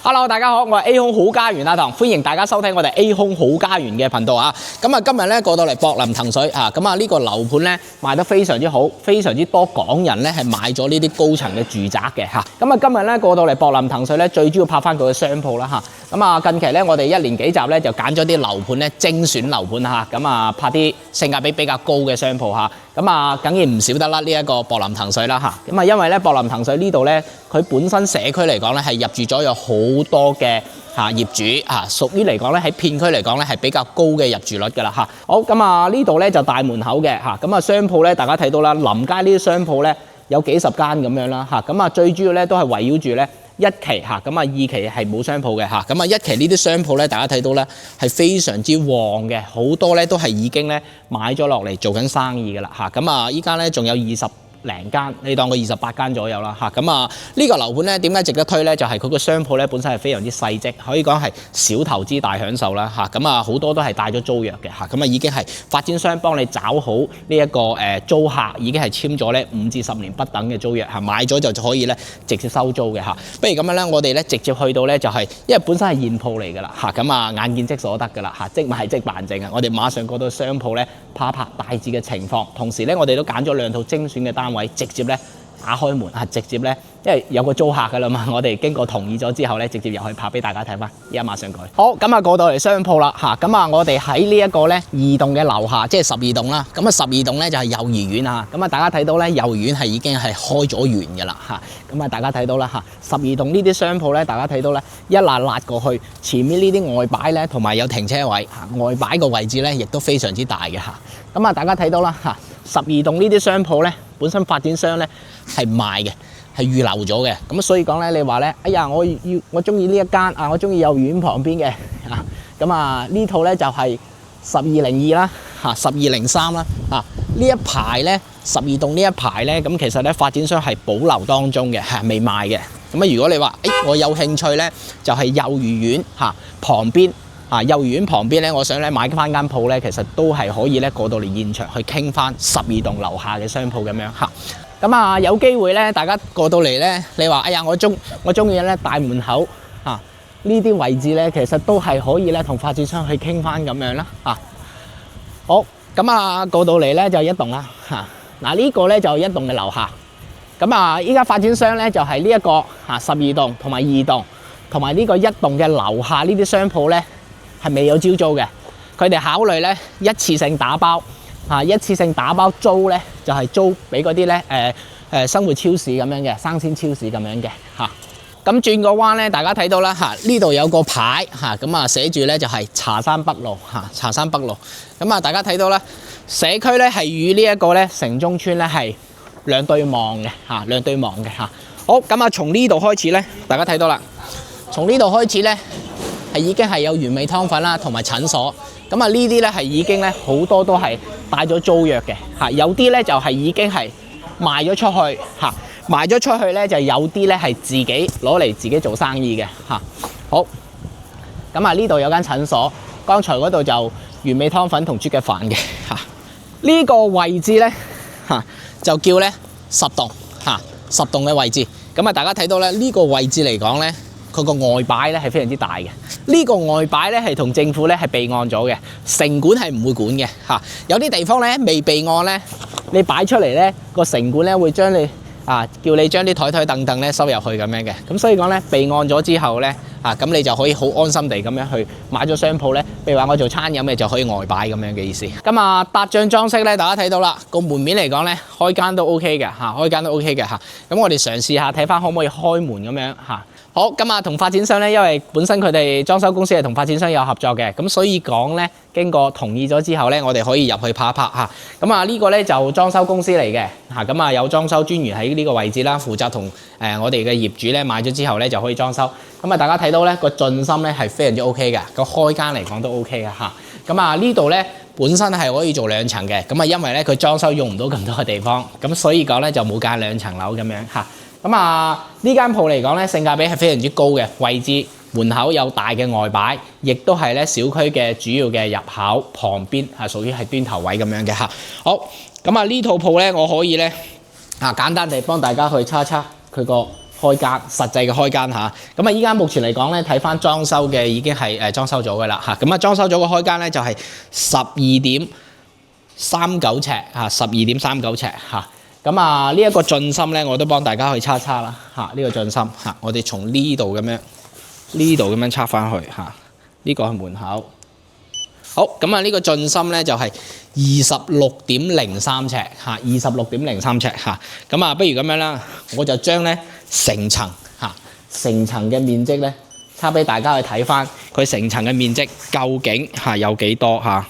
Hello， 大家好，我係 A 空好家園阿唐，歡迎大家收聽我哋 A 空好家園嘅頻道啊。咁啊，今日咧過到嚟博林騰水啊，咁啊呢個樓盤咧賣得非常之好，非常之多港人咧係買咗呢啲高層嘅住宅嘅嚇。咁啊，今日咧過到嚟博林騰水咧，最主要拍翻佢嘅商鋪啦嚇。咁啊，近期咧我哋一連幾集咧就揀咗啲樓盤咧精選樓盤嚇，咁啊拍啲性價比比較高嘅商鋪嚇。咁啊，梗然唔少得啦呢一個博林騰水啦嚇。咁啊，因為咧博林騰水呢度咧，佢本身社區嚟講咧係入住咗有好多嘅業主嚇，屬於嚟講咧喺片區嚟講咧係比較高嘅入住率㗎啦嚇。好，咁啊呢度咧就大門口嘅嚇，咁啊商鋪咧大家睇到啦，臨街呢啲商鋪咧有幾十間咁樣啦嚇。咁啊最主要咧都係圍繞住咧一期嚇，咁啊二期係冇商鋪嘅嚇。咁啊一期呢啲商鋪咧，大家睇到咧係非常之旺嘅，好多咧都係已經咧買咗落嚟做緊生意㗎啦嚇。咁啊依家咧仲有20零間，你當佢28間左右啦嚇。咁啊呢個樓盤咧點解值得推咧？就係佢個商鋪咧本身係非常之細則，可以講係小投資大享受啦嚇。咁啊好多都係帶咗租約嘅嚇。咁啊已經係發展商幫你找好呢一個租客，已經係簽咗咧5至10年不等嘅租約嚇。買咗就可以咧直接收租嘅嚇。不如咁樣咧，我哋咧直接去到咧就係，因為本身係現鋪嚟㗎啦嚇。咁啊眼見即所得㗎啦嚇，即買即辦證啊。我哋馬上過到商鋪咧拍一拍大致嘅情況，同時咧我哋都揀咗2套精選嘅單位。直接咧打開門直接咧，因為有個租客噶啦嘛，我哋經過同意咗之後咧，直接入去拍俾大家睇翻。而家馬上過去。好，咁啊過到嚟商鋪啦嚇，咁啊我哋喺呢一個咧2棟嘅樓下，即係12棟啦。咁啊12棟咧就係幼兒園啊。咁啊大家睇到咧幼兒園係已經係開咗園嘅啦嚇。咁啊大家睇到啦嚇，12棟呢啲商鋪咧，大家睇到咧一辣過去，前面呢啲外擺咧同埋有停車位嚇，外擺個位置咧亦都非常之大嘅嚇。咁啊大家睇到啦嚇，12棟呢啲商鋪咧。本身發展商咧係賣嘅，係預留咗嘅，咁所以講咧，你話咧，哎呀，我中意呢一間啊，我中意幼兒園旁邊嘅啊，咁啊呢套咧就係1202啦，嚇1203啦，啊呢一排咧12棟呢一排咧，咁其實咧發展商係保留當中嘅，係未賣嘅。咁啊，如果你話，我有興趣咧，就係幼兒園嚇旁邊。幼兒園旁邊咧，我想咧買翻間鋪咧，其實都係可以咧過到嚟現場去傾翻12棟樓下嘅商鋪咁樣嚇。咁啊有機會咧，大家過到嚟咧，你話哎呀我中意咧大門口嚇呢啲位置咧，其實都係可以咧同發展商去傾翻咁樣啦嚇。好，咁啊過到嚟咧就一棟啦嚇。嗱呢個咧就一棟嘅樓下。咁啊依家發展商咧就係呢一個12棟同埋2棟同埋呢個1棟嘅樓下呢啲商鋪咧。係未有招租嘅，佢哋考慮咧一次性打包一次性打包租咧就係租俾嗰啲咧生活超市咁樣嘅生鮮超市咁樣嘅嚇。咁轉個彎咧，大家睇到啦嚇，呢度有個牌嚇，咁啊寫住咧就係茶山北路嚇，茶山北路。咁啊大家睇到啦，社區咧係與呢一個咧城中村咧係兩對望嘅嚇，兩對望嘅嚇。好，咁啊從呢度開始咧，大家睇到啦，從呢度開始咧。已經係有原味湯粉啦，同埋診所。咁啊，呢啲咧係已經咧好多都係帶咗租約嘅嚇，有啲咧就係已經係賣咗出去嚇，賣咗出去咧就有啲咧係自己攞嚟自己做生意嘅嚇。好，咁啊呢度有間診所，剛才嗰度就原味湯粉同豬腳飯嘅嚇。呢個位置咧嚇就叫咧10棟嚇，10棟嘅位置。咁啊，大家睇到咧呢個位置嚟講咧。佢個外擺咧係非常之大嘅，呢個外擺咧係同政府咧係備案咗嘅，城管係唔會管嘅嚇。有啲地方咧未備案咧，你擺出嚟咧個城管咧會將你叫你將啲台凳凳咧收入去咁樣嘅。咁所以講咧備案咗之後咧咁你就可以好安心地咁樣去買咗商鋪咧。譬如話我做餐飲嘅就可以外擺咁樣嘅意思。咁啊搭帳裝飾咧，大家睇到啦，個門面嚟講咧開間都 OK 嘅嚇，開間都 OK 嘅嚇。咁我哋嘗試下睇翻可唔可以開門咁樣嚇。好，咁啊同發展商咧，因為本身佢哋裝修公司係同發展商有合作嘅，咁所以講咧經過同意咗之後咧，我哋可以入去拍一拍嚇。咁啊呢個咧就裝修公司嚟嘅嚇，咁啊有裝修專員喺呢個位置啦，負責同我哋嘅業主咧買咗之後咧就可以裝修。咁啊大家睇到咧個進深咧係非常之 OK 嘅，個開間嚟講都 OK 嘅嚇。咁啊呢度咧本身係可以做2層嘅，咁啊因為咧佢裝修用唔到咁多嘅地方，咁所以講咧就冇間2層樓咁樣嚇。咁啊呢間鋪嚟講咧性價比係非常之高嘅，位置門口有大嘅外擺，亦都係咧小區嘅主要嘅入口旁邊係屬於係端頭位咁樣嘅嚇。好，咁啊呢套鋪咧我可以咧簡單地幫大家去測一測佢個開間實際嘅開間嚇。咁啊，依家目前嚟講咧，睇翻裝修嘅已經係裝修咗嘅啦嚇。咁啊，裝修咗嘅開間咧就係12.39尺嚇，12.39尺嚇。咁啊，呢一個進深咧，我都幫大家去測啦嚇。呢個進深嚇，我哋從呢度咁樣測翻去嚇。呢個係門口。好，咁啊，呢個進深咧就係26.03尺嚇，26.03尺嚇。咁啊，不如咁樣啦，我就將咧成層嘅面積咧，差俾大家去睇翻佢成層嘅面積究竟有幾多嚇。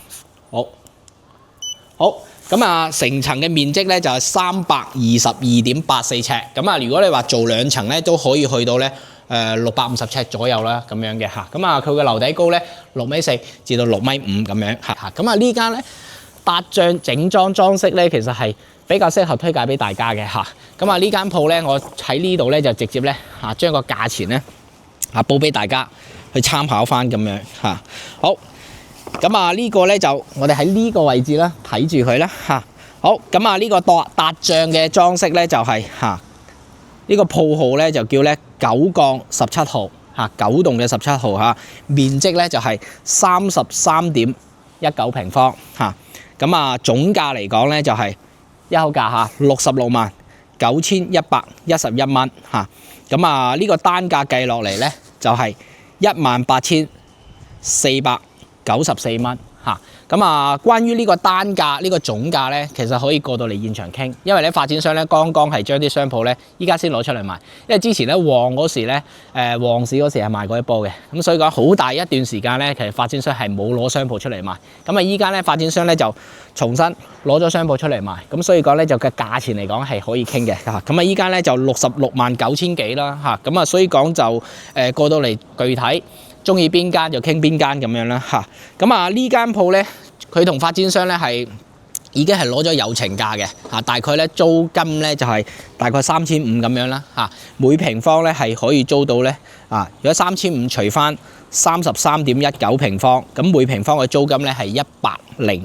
好，咁啊，成層嘅面積咧就係322.84尺。咁啊，如果你話做兩層咧，都可以去到咧650尺左右啦，咁樣嘅嚇。咁啊，佢嘅樓底高咧6.4米至到6.5米咁樣嚇。咁啊，呢間咧8張整裝裝飾咧，其實係比較適合推介俾大家嘅嚇。咁啊，呢間鋪咧，我喺呢度咧就直接咧將個價錢咧報俾大家去參考翻咁樣嚇。好，咁啊呢個咧就我哋喺呢個位置啦，睇住佢啦嚇。好，咁啊呢個搭帳嘅裝飾咧就係呢個鋪號咧就叫咧9-17號嚇，9棟嘅17號嚇，面積咧就係33.19平方嚇。咁啊總價嚟講咧就係一口價嚇669111蚊嚇。咁啊呢個單價計落嚟咧就係18,494蚊嚇。咁啊，關於呢個單價、呢個總價咧，其實可以過到嚟現場傾，因為咧發展商咧剛剛係將啲商鋪咧，依家先攞出嚟賣，因為之前咧旺嗰時咧，旺市嗰時係賣過一波嘅，咁所以講好大一段時間咧，其實發展商係冇攞商鋪出嚟賣，咁啊依家咧發展商咧就重新攞咗商鋪出嚟賣，咁所以講咧就嘅價錢嚟講係可以傾嘅嚇，咁啊依家咧就669000幾啦嚇，咁啊所以講就過到嚟具體。中意邊間就傾邊間咁樣啦嚇，咁啊呢間鋪咧，佢同發展商咧係已經係攞咗友情價嘅嚇，大概咧租金咧就係大概3500咁樣啦嚇，每平方咧係可以租到咧如果3500除翻33.19平方，咁每平方嘅租金咧係105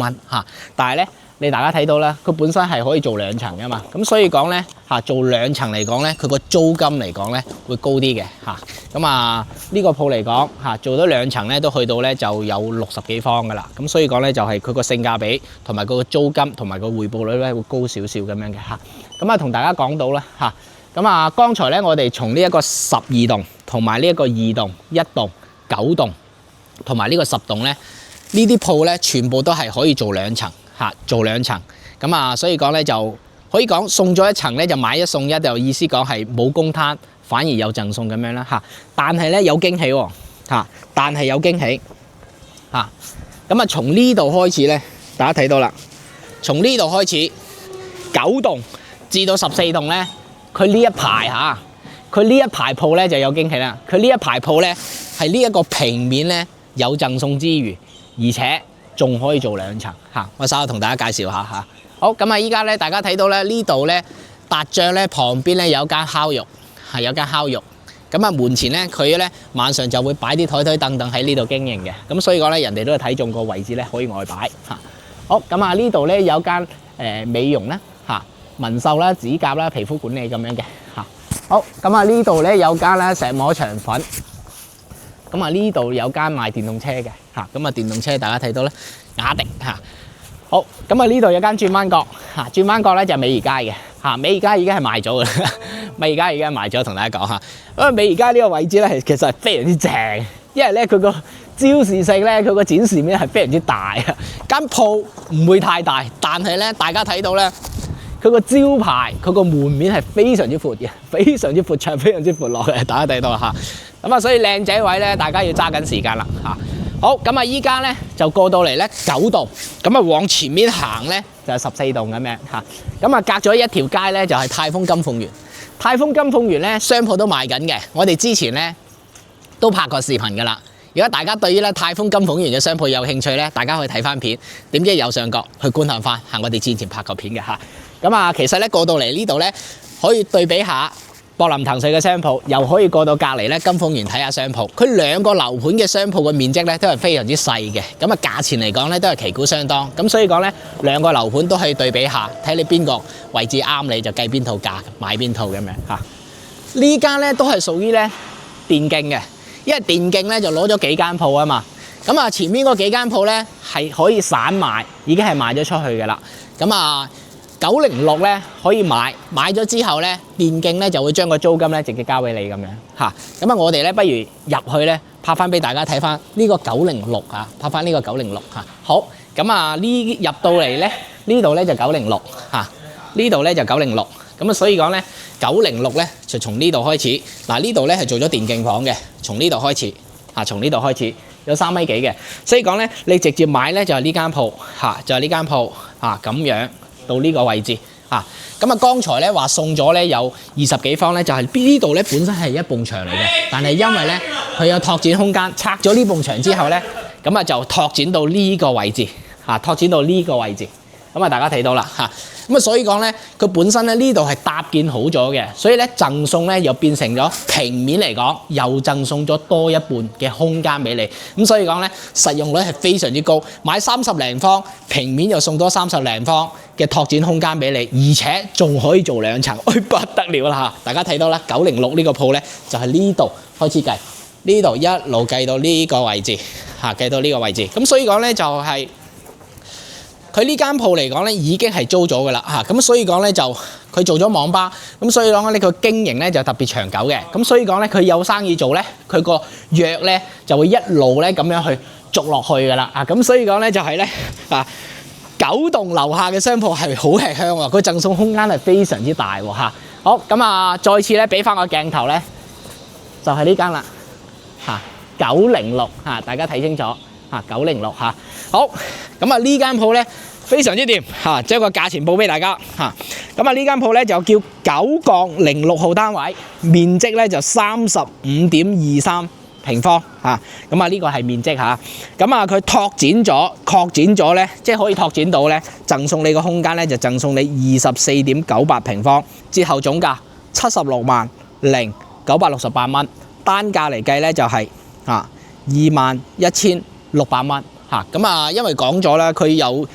蚊嚇，但係咧。大家睇到啦，佢本身係可以做兩層噶嘛，咁所以講咧做兩層嚟講咧，佢個租金嚟講咧會高啲嘅嚇。咁啊呢個鋪嚟講做咗兩層咧，都去到咧就有60幾方噶啦。咁所以講咧就係佢個性價比同埋佢個租金同埋個回報率咧會高少少咁樣嘅嚇。咁啊同大家講到啦嚇。咁啊剛才咧我哋從呢一個12棟同埋呢一個2棟、1棟、9棟同埋呢個10棟咧，呢啲鋪咧全部都係可以做兩層。做兩層，咁啊，所以講咧就可以講送咗一層咧就買一送一，就意思講係冇公攤，反而有贈送咁樣啦嚇。但係咧有驚喜喎嚇，但係有驚喜嚇。咁啊，從呢度開始咧，大家睇到啦，從呢度開始9棟至到14棟咧，佢呢一排嚇，佢呢一排鋪咧就有驚喜啦。佢呢一排鋪咧係呢一個平面咧有贈送之餘，而且仲可以做兩層嚇，我稍後同大家介紹下嚇。好，咁啊，依家咧大家睇到咧呢度咧達帳咧旁邊咧有間烤肉，係有間烤肉。咁啊門前咧佢咧晚上就會擺啲台凳喺呢度經營嘅，咁所以講咧人哋都係睇中個位置咧可以外擺嚇。好，咁啊呢度咧有間美容啦嚇，紋繡啦、指甲啦、皮膚管理咁樣嘅嚇。好，咁啊呢度咧有間咧石磨腸粉。咁啊呢度有間賣電動車嘅嚇，咁啊電動車大家睇到咧雅迪嚇。好，咁啊呢度有間轉彎角嚇，轉彎角咧就係美宜佳嘅嚇，美宜佳已經係賣咗嘅啦，美宜佳已經係賣咗，同大家講嚇。因為美宜佳呢個位置咧係其實係非常之正，因為咧佢個招視性咧佢個展示面係非常之大啊。間鋪唔會太大，但係咧大家睇到咧佢個招牌佢個門面係非常之闊嘅，非常之闊長，非常之闊落嘅，大家睇到嚇。咁啊，所以靚仔位咧，大家要揸緊時間啦嚇。好，咁啊，依家咧就過到嚟咧9棟，咁啊往前面行咧就係14棟咁樣嚇。咁啊隔咗一條街咧就係泰豐金鳳園。泰豐金鳳園咧商鋪都賣緊嘅，我哋之前咧都拍過視頻噶啦。如果大家對於咧泰豐金鳳園嘅商鋪有興趣咧，大家可以睇翻片，點擊右上角去觀看翻，係我哋之前拍過片嘅嚇。咁啊，其實咧過到嚟呢度咧可以對比下。博林騰瑞嘅商鋪，又可以過到隔離咧金鳳園睇下商鋪。佢兩個樓盤嘅商鋪嘅面積咧都係非常之細嘅，咁啊價錢嚟講咧都係旗鼓相當。咁所以講咧兩個樓盤都可以對比下，睇你邊個位置啱你就計邊套價買邊套咁樣嚇。呢間咧都係屬於咧電競嘅，因為電競咧就攞咗幾間鋪啊嘛。咁啊，前面嗰幾間鋪咧係可以散賣，已經係賣咗出去嘅啦。咁啊，906咧可以買咗之後咧，電競咧就會將個租金咧直接交俾你咁樣嚇。咁啊，我哋咧不如入去咧拍翻俾大家睇翻呢個906啊，拍翻呢個906嚇。好，咁啊呢入到嚟咧，呢度咧就906嚇，呢度咧就906。咁啊，所以講咧906咧就從呢度開始。嗱，呢度咧係做咗電競房嘅，從呢度開始嚇，從呢度開始。有3米幾嘅，所以講咧，你直接買咧就係呢間鋪嚇，就係呢間鋪嚇咁樣到呢個位置嚇。咁啊，剛才咧話送咗咧有20幾方咧，就係呢度咧本身係一埲牆嚟嘅，但係因為咧佢有拓展空間，拆咗呢埲牆之後咧，咁啊就拓展到呢個位置嚇，拓展到呢個位置。咁啊，大家睇到啦嚇。咁啊，所以講咧，佢本身咧呢度係搭建好咗嘅，所以咧贈送咧又變成咗平面嚟講，又贈送咗多一半嘅空間俾你。咁所以講咧，實用率係非常之高。買30零方平面又送多30零方嘅拓展空間俾你，而且仲可以做2層，不得了啦嚇！大家睇到啦，906呢個鋪咧就係呢度開始計，呢度一路計到呢個位置嚇，計到呢個位置。咁所以講咧就係。佢呢間鋪嚟講咧已經係租咗㗎啦嚇，咁所以講咧就佢做咗網吧，咁所以講咧佢經營咧就特別長久嘅，咁所以講咧佢有生意做咧，佢個約咧就會一路咧咁樣去續落去㗎啦啊，咁所以講咧就係咧啊9棟樓下嘅商鋪係好吃香喎，佢贈送空間係非常之大喎嚇。好，咁啊，再次咧俾翻個鏡頭咧，就係呢間啦嚇906嚇，大家睇清楚嚇906嚇。好，咁啊呢間鋪咧非常之掂嚇，將個價錢報俾大家嚇。咁啊呢間鋪咧就叫9/06號單位，面積咧就35.23平方嚇。咁啊呢個係面積嚇。咁啊佢擴展咗咧，即係可以拓展到咧，贈送你個空間咧就贈送你24.98平方，折後總價760968蚊，單價嚟計咧就係21,600蚊。咁啊，因為講咗啦，佢有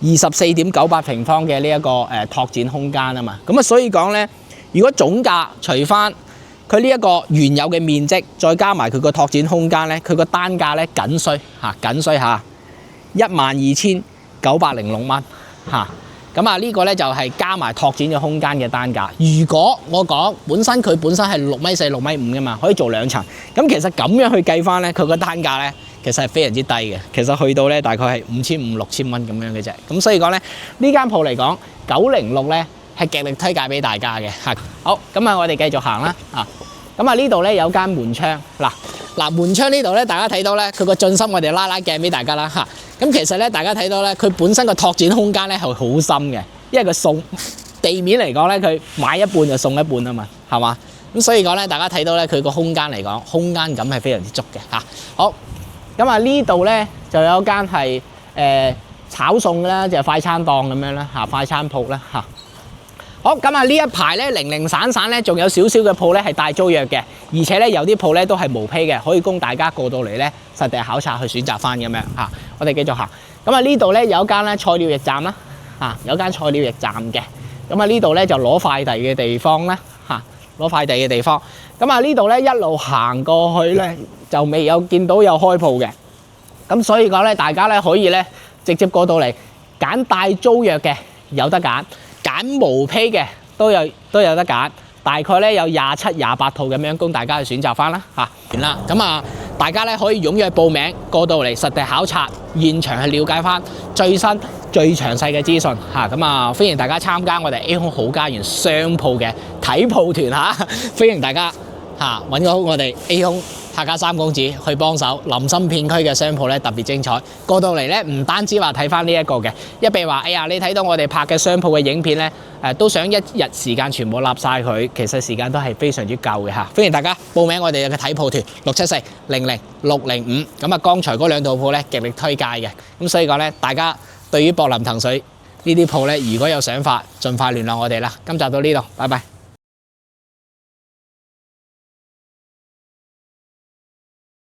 24.98平方嘅呢一個拓展空間啊嘛，咁啊，所以講咧，如果總價除翻佢呢一個原有嘅面積，再加埋佢個拓展空間咧，佢個單價咧僅需12,906蚊嚇。咁啊，呢個咧就係加埋拓展嘅空間嘅單價。如果我講佢本身係6.4米、6.5米嘅嘛，可以做2層。咁其實咁樣去計翻咧，佢個單價咧，其實係非常之低嘅，其實去到咧大概係5,500、6,000蚊咁樣嘅啫。咁所以講咧，呢間鋪嚟講906咧係極力推介俾大家嘅嚇。好，咁啊我哋繼續行啦啊。咁啊呢度咧有間門窗嗱門窗呢度咧，大家睇到咧佢個進深，我哋拉鏡俾大家啦嚇。咁其實咧大家睇到咧，佢本身個拓展空間咧係好深嘅，因為佢送地面嚟講咧，佢買一半就送一半啊嘛，係嘛？咁所以講咧，大家睇到咧佢個空間嚟講，空間感係非常之足嘅嚇。好。咁啊呢度咧就有間係炒餸啦，就係快餐檔咁樣啦嚇，快餐鋪啦嚇。好，咁啊呢一排咧零零散散咧，仲有少少嘅鋪咧係帶租約嘅，而且咧有啲鋪咧都係無批嘅，可以供大家過到嚟咧實地考察去選擇翻咁樣嚇。我哋繼續行。咁啊呢度咧有間咧菜鳥驛站啦嚇，有間菜鳥驛站嘅。咁啊呢度咧就攞快遞嘅地方啦嚇，攞快遞嘅地方。咁啊呢度咧一路行過去咧，就未有見到有開鋪嘅，咁所以講咧，大家咧可以咧直接過到嚟揀帶租約嘅有得揀，揀無批嘅都有得揀，大概咧有27、28套咁樣供大家去選擇翻啦嚇。完啦，咁啊大家咧可以踴躍報名過到嚟實地考察，現場去了解翻最新最詳細嘅資訊嚇。咁啊歡迎大家參加我哋 A 空好家園商鋪嘅睇鋪團嚇，歡迎大家嚇揾到我哋 A 空客家3公子去幫手，林森片區嘅商鋪咧特別精彩。過到嚟咧唔單止話睇翻呢一個嘅，一譬如話哎呀你睇到我哋拍嘅商鋪嘅影片咧，都想一日時間全部立晒佢，其實時間都係非常之夠嘅嚇。歡迎大家報名我哋嘅睇鋪團674-00605。咁啊，剛才嗰2套鋪咧極力推介嘅，咁所以講咧，大家對於博林騰水呢啲鋪咧，如果有想法，盡快聯絡我哋啦。今集到呢度，拜拜。